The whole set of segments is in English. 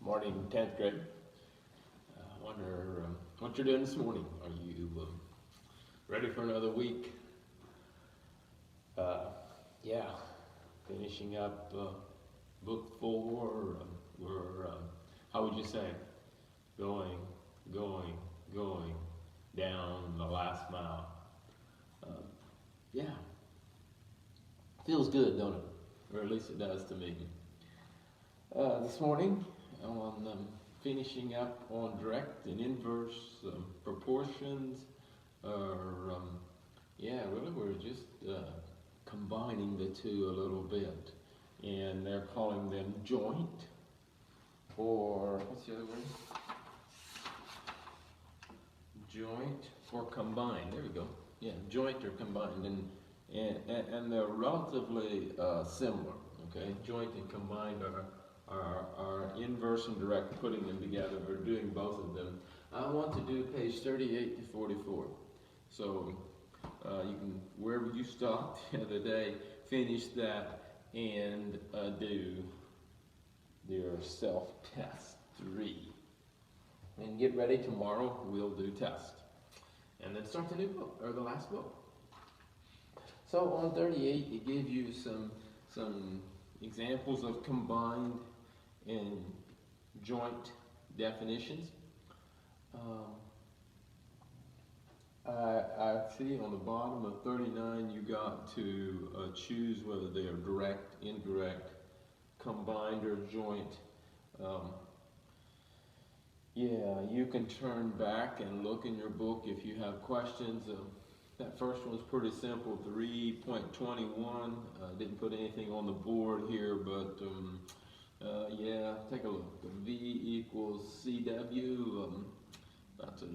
Morning, 10th grade. I wonder what you're doing this morning. Are you ready for another week? Uh, yeah, finishing up book 4. We're, how would you say, going, going, going down the last mile. Uh, yeah, feels good, don't it? Or at least it does to me. This morning, on finishing up on direct and inverse proportions, or yeah, really we're just combining the two a little bit, and they're calling them joint, or what's the other word? Joint or combined. There we go. Yeah, joint or combined, and they're relatively similar. Okay, joint and combined are inverse and direct, putting them together, or doing both of them. I want to do page 38 to 44. So you can, wherever you stopped the other day, finish that and do your self-test 3. And get ready, tomorrow we'll do test. And then start the new book, or the last book. So on 38, it gives you some examples of combined and joint definitions. I see on the bottom of 39 you got to choose whether they are direct, indirect, combined, or joint. Yeah, you can turn back and look in your book if you have questions. That first one's pretty simple, 3.21. Didn't put anything on the board here, but yeah, take a look. V equals CW. That's a,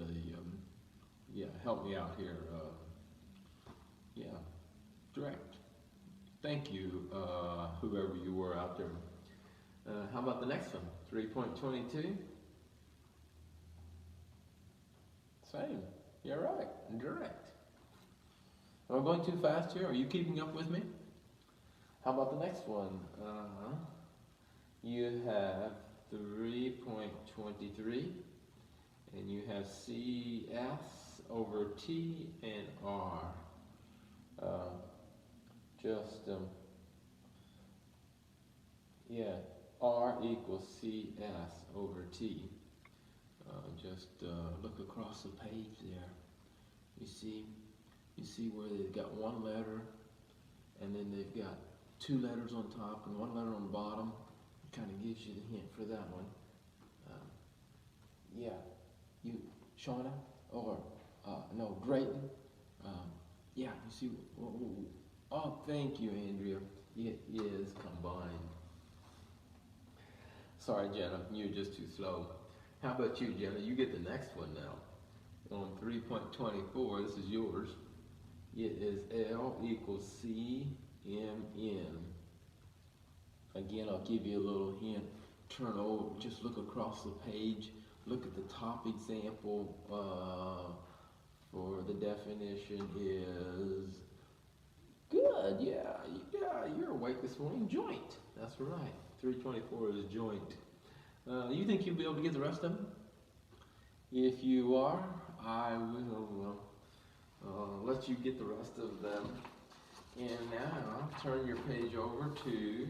yeah, help me out here. Yeah, direct. Thank you, whoever you were out there. How about the next one? 3.22. Same. You're right. Direct. Am I going too fast here? Are you keeping up with me? How about the next one? You have 3.23, and you have CS over T and R. Yeah, R equals CS over T. Look across the page there. You see where they've got one letter, and then they've got 2 letters on top and 1 letter on the bottom. It kind of gives you the hint for that one. Yeah, you, Shauna, or no, Drayton. Yeah, you see. Oh, thank you, Andrea. It is combined. Sorry, Jenna, you're just too slow. How about you, Jenna? You get the next one now. On 3.24, this is yours. It is L equals CMN. Again, I'll give you a little hint. Turn over, just look across the page. Look at the top example for the definition is good. Yeah, you're awake this morning. Joint. That's right. 324 is joint. You think you'll be able to get the rest of them? If you are, I will let you get the rest of them. And now turn your page over to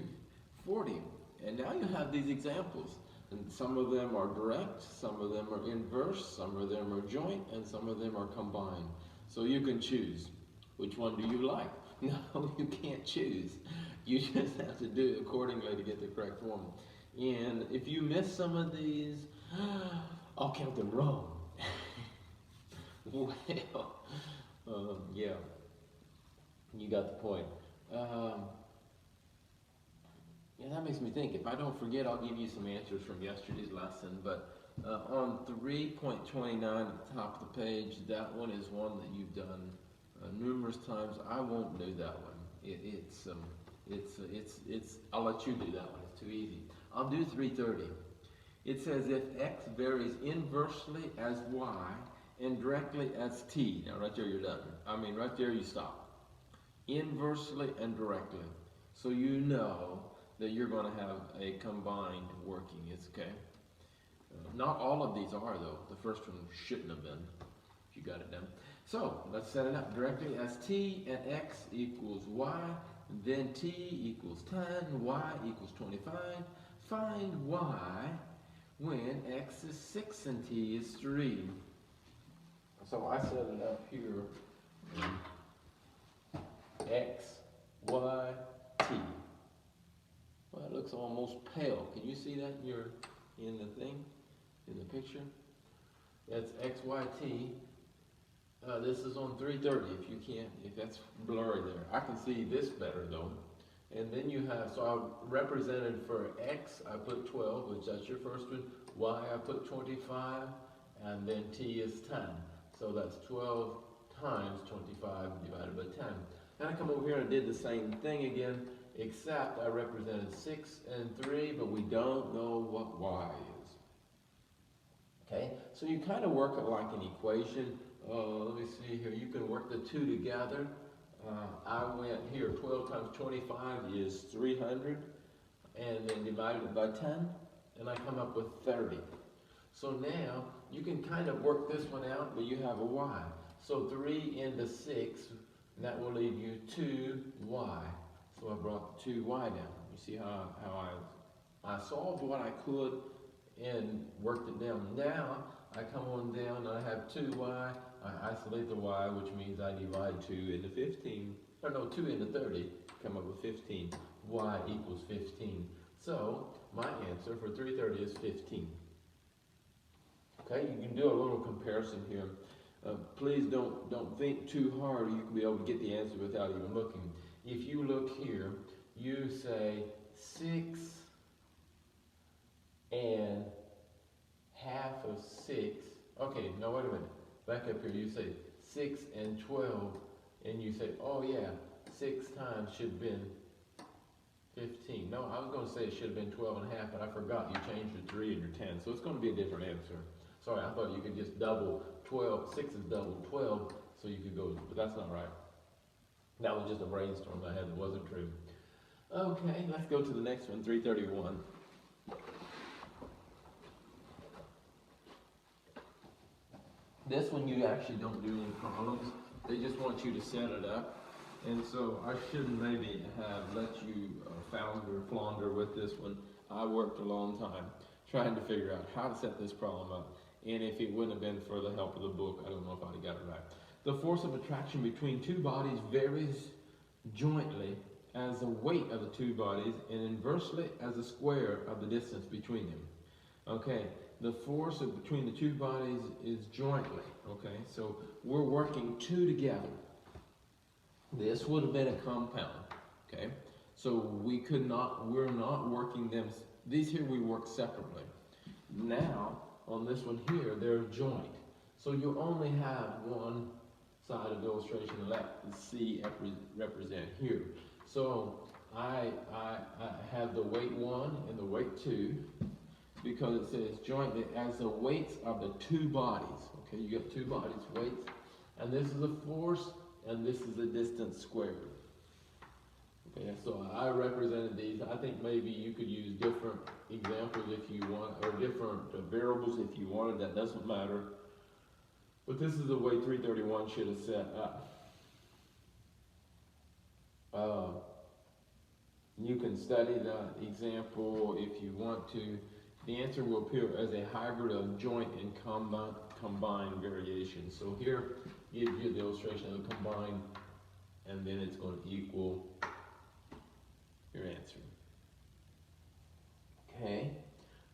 40. And now you have these examples. And some of them are direct, some of them are inverse, some of them are joint, and some of them are combined. So you can choose. Which one do you like? No, you can't choose. You just have to do it accordingly to get the correct form. And if you miss some of these, I'll count them wrong. Well, yeah, you got the point. Yeah, that makes me think. If I don't forget, I'll give you some answers from yesterday's lesson. But on 3.29 at the top of the page, that one is one that you've done numerous times. I won't do that one. I'll let you do that one. It's too easy. I'll do 3:30. It says if x varies inversely as y and directly as t. Now right there you're done. I mean right there you stop. Inversely and directly. So you know that you're going to have a combined working. It's okay. Not all of these are though. The first one shouldn't have been, if you got it down. So let's set it up directly as t and x equals y, then t equals 10, y equals 25. Find y when x is 6 and t is 3. So I set it up here, x, y, t. Well, it looks almost pale. Can you see that in the thing, in the picture? That's x, y, t. This is on 330 if that's blurry there. I can see this better though. And then you have, so I represented for x, I put 12, which that's your first one. Y, I put 25, and then t is 10. So that's 12 times 25 divided by 10. Then I come over here and did the same thing again, except I represented 6 and 3, but we don't know what y is. Okay, so you kind of work it like an equation. Let me see here, you can work the two together. I went here, 12 times 25 is 300, and then divided it by 10, and I come up with 30. So now, you can kind of work this one out, but you have a y. So 3 into 6, and that will leave you 2y. So I brought 2y down. You see how I solved what I could and worked it down. Now, I come on down and I have 2y. I isolate the y, which means I divide 2 into 15. Or no, 2 into 30, come up with 15. Y equals 15. So, my answer for 330 is 15. Okay, you can do a little comparison here. Please don't think too hard, or you can be able to get the answer without even looking. If you look here, you say 6 and half of 6. Okay, no, wait a minute. Back up here, you say 6 and 12, and you say, oh yeah, 6 times should have been 15. No, I was going to say it should have been 12 and a half, but I forgot you changed your 3 and your 10, so it's going to be a different answer. Sorry, I thought you could just double 12. 6 is double 12, so you could go, but that's not right. That was just a brainstorm I had that wasn't true. Okay, let's go to the next one, 331. This one you actually don't do any problems. They just want you to set it up. And so I shouldn't maybe have let you flounder with this one. I worked a long time trying to figure out how to set this problem up. And if it wouldn't have been for the help of the book, I don't know if I'd have got it right. The force of attraction between two bodies varies jointly as the weight of the two bodies and inversely as the square of the distance between them. Okay, the force between the two bodies is jointly. Okay, so we're working two together. This would have been a compound. Okay, so we're not working them. These here we work separately. Now on this one here, they're joint. So you only have one side of the illustration to let the C represent here. So I have the weight 1 and the weight 2 because it says jointly as the weights of the two bodies. Okay, you got two bodies, weights, and this is a force and this is a distance squared. Okay, so I represented these. I think maybe you could use different examples if you want, or different variables if you wanted. That doesn't matter. But this is the way 331 should have set up. You can study that example if you want to. The answer will appear as a hybrid of joint and combined variation. So here gives you the illustration of the combined, and then it's going to equal your answer. Okay,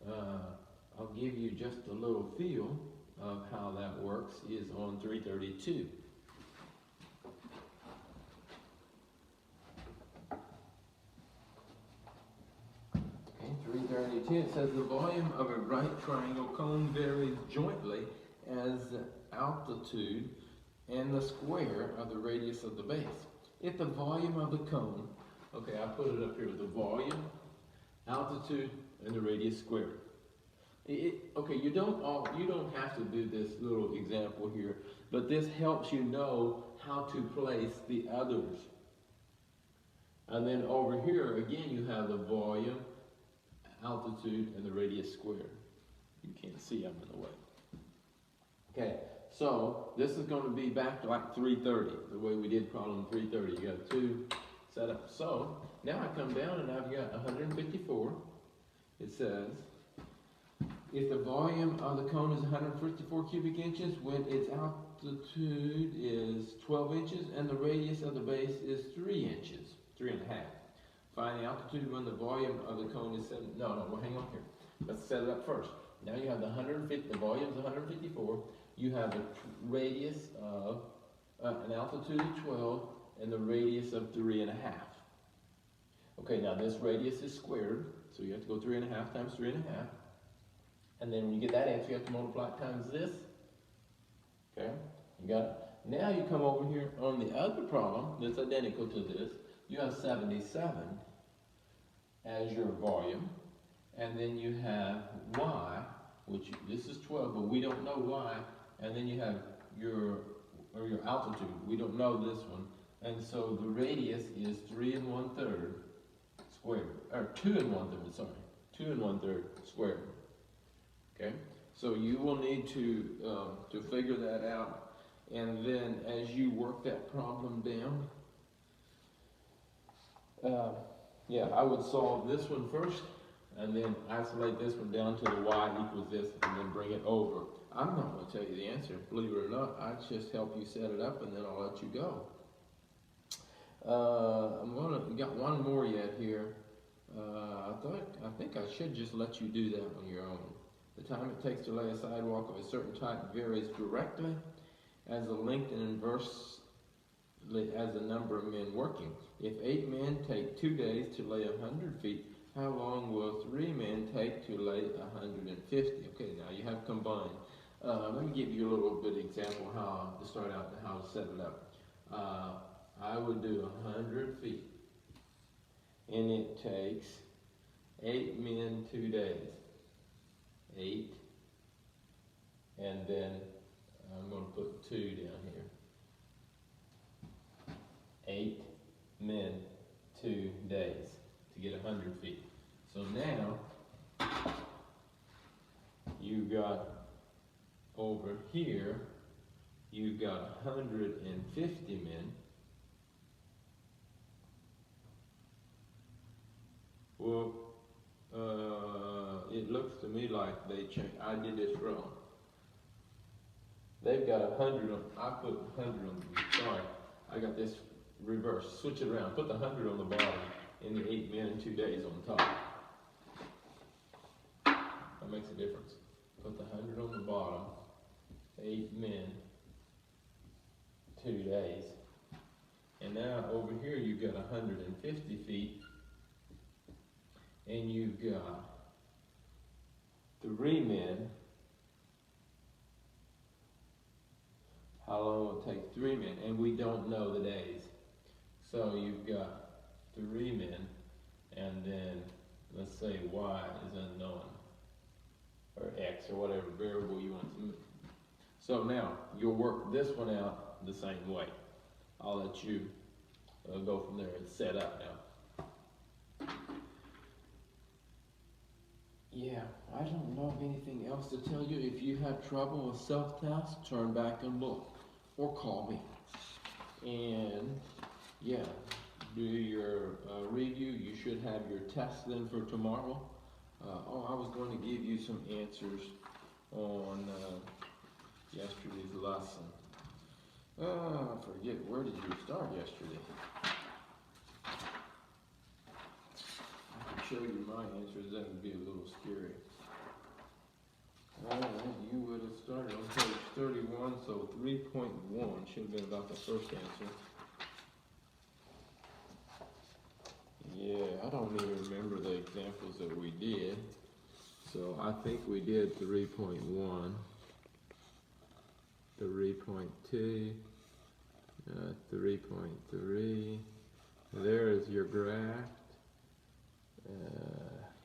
I'll give you just a little feel of how that works is on 332. Okay, 332, it says the volume of a right triangle cone varies jointly as altitude and the square of the radius of the base. If the volume of the cone, okay, I put it up here, the volume, altitude, and the radius squared. Okay, you don't have to do this little example here, but this helps you know how to place the others. And then over here, again, you have the volume, altitude, and the radius squared. You can't see, I'm in the way. Okay, so this is going to be back to like 330, the way we did problem 330. You got 2 set up. So now I come down and I've got 154. It says, if the volume of the cone is 154 cubic inches when its altitude is 12 inches and the radius of the base is 3 inches, 3.5. Find the altitude when the volume of the cone is 7. No, well, hang on here. Let's set it up first. Now you have the 150, the volume is 154. You have a radius of an altitude of 12 and the radius of 3.5. Okay, now this radius is squared, so you have to go 3.5 times 3.5. And then when you get that answer, you have to multiply it times this. Okay, you got it. Now you come over here on the other problem that's identical to this. You have 77 as your volume, and then you have y, which this is 12, but we don't know y, and then you have your altitude. We don't know this one, and so the radius is 3 1/3 squared, or 2 1/3. Sorry, 2 1/3 squared. Okay, so you will need to figure that out, and then as you work that problem down, I would solve this one first, and then isolate this one down to the y equals this, and then bring it over. I'm not going to tell you the answer, believe it or not. I just help you set it up, and then I'll let you go. Got one more yet here. I think I should just let you do that on your own. The time it takes to lay a sidewalk of a certain type varies directly as the length and inversely as the number of men working. If 8 men take 2 days to lay 100 feet, how long will 3 men take to lay 150? Okay, now you have combined. Let me give you a little bit of example how to start out and how to set it up. I would do 100 feet, and it takes 8 men 2 days. 8, and then I'm going to put 2 down here. 8 men 2 days to get 100 feet. So now you got over here, you've got 150 men. Well, it looks to me like they changed. I did this wrong. They've got 100 on, I put 100 on, sorry, I got this reversed. Switch it around, put the 100 on the bottom and the 8 men 2 days on top. That makes a difference. Put the 100 on the bottom, 8 men 2 days. And now over here you've got 150 feet, and you've got 3 men. How long will it take 3 men? And we don't know the days. So you've got 3 men, and then let's say y is unknown, or x, or whatever variable you want to move. So now you'll work this one out the same way. I'll let you go from there. It's set up now. Yeah, I don't know of anything else to tell you. If you have trouble with self-test, turn back and look, or call me. And yeah, do your review. You should have your test then for tomorrow. I was going to give you some answers on yesterday's lesson. I forget, where did you start yesterday? Show you my answers, that would be a little scary. You would have started on page 31, so 3.1 should have been about the first answer. Yeah, I don't even remember the examples that we did. So I think we did 3.1, 3.2, 3.3. There is your graph.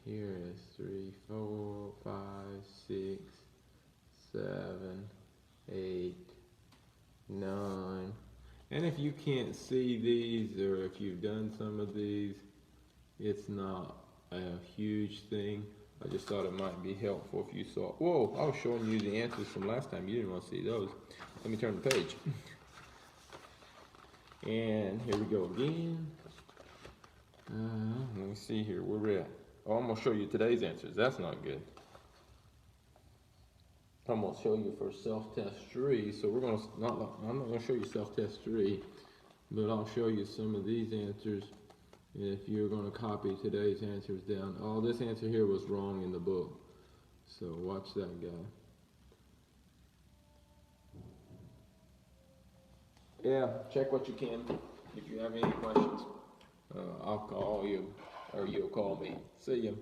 Here is 3, 4, 5, 6, 7, 8, 9. And if you can't see these, or if you've done some of these, it's not a huge thing. I just thought it might be helpful if you saw. Whoa, I was showing you the answers from last time. You didn't want to see those. Let me turn the page. And here we go again. Let me see here. Where we're at. Oh, I'm going to show you today's answers. That's not good. I'm going to show you for self-test 3. So we're going to, I'm not going to show you self-test 3, but I'll show you some of these answers if you're going to copy today's answers down. Oh, this answer here was wrong in the book. So watch that guy. Yeah, check what you can. If you have any questions, I'll call you or you'll call me. See you.